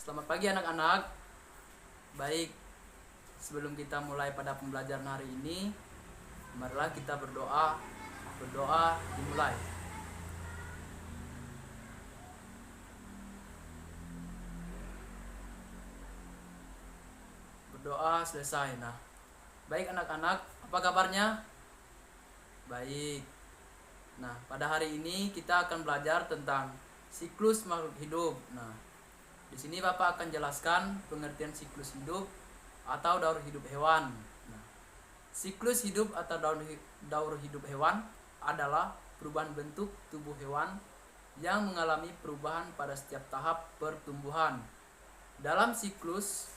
Selamat pagi anak-anak. Baik, sebelum kita mulai pada pembelajaran hari ini, marilah kita berdoa. Berdoa dimulai. Berdoa selesai. Nah, baik anak-anak, apa kabarnya? Baik. Nah, pada hari ini kita akan belajar tentang siklus makhluk hidup. Nah, di sini Bapak akan jelaskan pengertian siklus hidup atau daur hidup hewan. Nah, siklus hidup atau daur hidup hewan adalah perubahan bentuk tubuh hewan yang mengalami perubahan pada setiap tahap pertumbuhan. Dalam siklus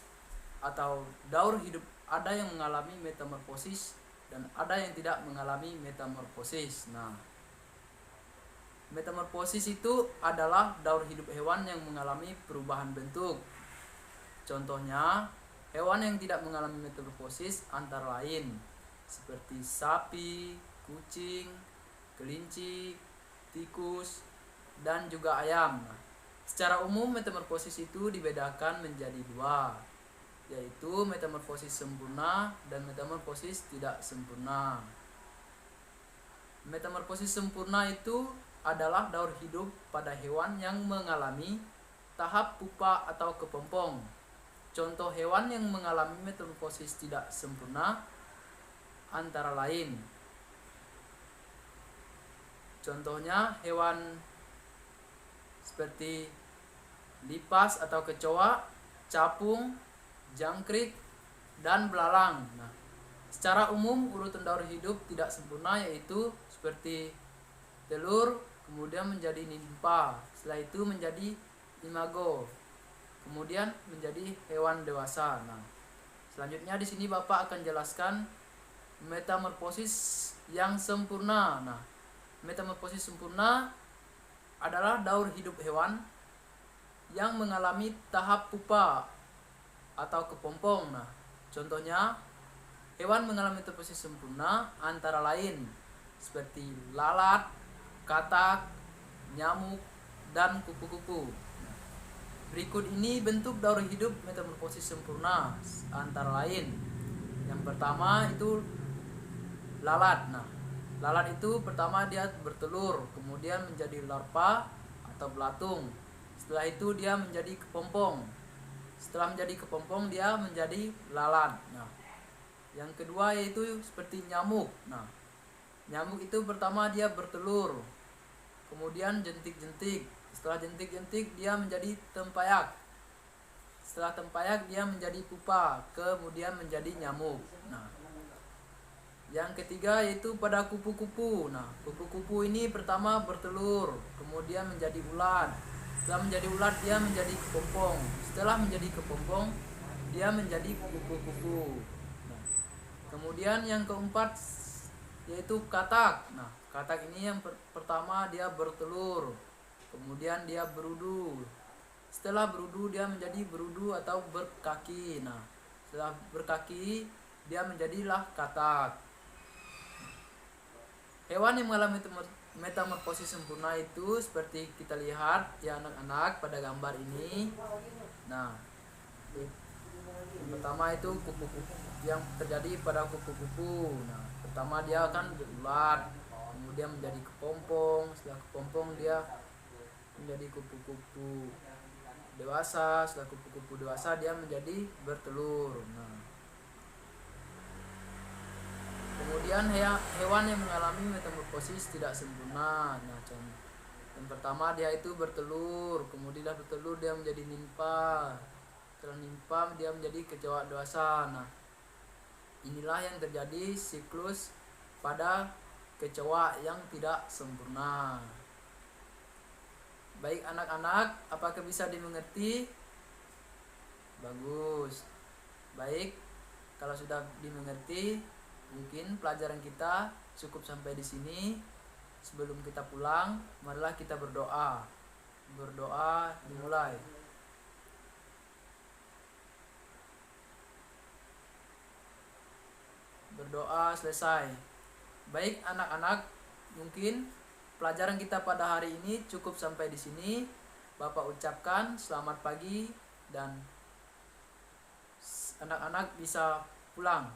atau daur hidup ada yang mengalami metamorfosis dan ada yang tidak mengalami metamorfosis. Nah, metamorfosis itu adalah daur hidup hewan yang mengalami perubahan bentuk. Contohnya, hewan yang tidak mengalami metamorfosis antara lain seperti sapi, kucing, kelinci, tikus, dan juga ayam. Secara umum metamorfosis itu dibedakan menjadi dua, yaitu metamorfosis sempurna dan metamorfosis tidak sempurna. Metamorfosis sempurna itu adalah daur hidup pada hewan yang mengalami tahap pupa atau kepompong. Contoh hewan yang mengalami metamorfosis tidak sempurna antara lain. Contohnya hewan seperti lipas atau kecoa, capung, jangkrik, dan belalang. Nah, secara umum urutan daur hidup tidak sempurna yaitu seperti telur, kemudian menjadi nimpa, setelah itu menjadi imago, kemudian menjadi hewan dewasa. Nah, selanjutnya di sini Bapak akan jelaskan metamorfosis yang sempurna. Nah, metamorfosis sempurna adalah daur hidup hewan yang mengalami tahap pupa atau kepompong. Nah, contohnya hewan mengalami metamorfosis sempurna antara lain seperti lalat, katak, nyamuk, dan kupu-kupu. Berikut ini bentuk daur hidup metamorfosis sempurna antara lain. Yang pertama itu lalat. Nah, lalat itu pertama dia bertelur, kemudian menjadi larva atau belatung. Setelah itu dia menjadi kepompong. Setelah menjadi kepompong dia menjadi lalat. Nah, yang kedua yaitu seperti nyamuk. Nah, nyamuk itu pertama dia bertelur, kemudian jentik-jentik. Setelah jentik-jentik dia menjadi tempayak. Setelah tempayak dia menjadi pupa, kemudian menjadi nyamuk. Nah, yang ketiga yaitu pada kupu-kupu. Nah, kupu-kupu ini pertama bertelur, kemudian menjadi ulat. Setelah menjadi ulat dia menjadi kepompong. Setelah menjadi kepompong dia menjadi kupu-kupu. Nah, kemudian yang keempat yaitu katak. Nah, katak ini yang pertama dia bertelur, kemudian dia berudu. Setelah berudu dia menjadi berudu atau berkaki. Nah, setelah berkaki dia menjadilah katak. Hewan yang mengalami metamorfosis sempurna itu seperti kita lihat ya anak-anak pada gambar ini. Nah, yang pertama itu kupu-kupu yang terjadi pada kupu-kupu. Nah, pertama dia akan berulat, kemudian menjadi kepompong. Setelah kepompong dia menjadi kupu-kupu dewasa. Setelah kupu-kupu dewasa dia menjadi bertelur. Nah, kemudian hewan yang mengalami metamorfosis tidak sempurna. Nah, yang pertama dia itu bertelur, kemudian bertelur dia menjadi nimpa. Setelah nimpa dia menjadi kecoa dewasa. Nah, inilah yang terjadi siklus pada kecoa yang tidak sempurna. Baik anak-anak, apakah bisa dimengerti? Bagus. Baik, kalau sudah dimengerti, mungkin pelajaran kita cukup sampai di sini. Sebelum kita pulang, marilah kita berdoa. Berdoa dimulai. Berdoa selesai. Baik anak-anak, mungkin pelajaran kita pada hari ini cukup sampai di sini. Bapak ucapkan selamat pagi, dan anak-anak bisa pulang.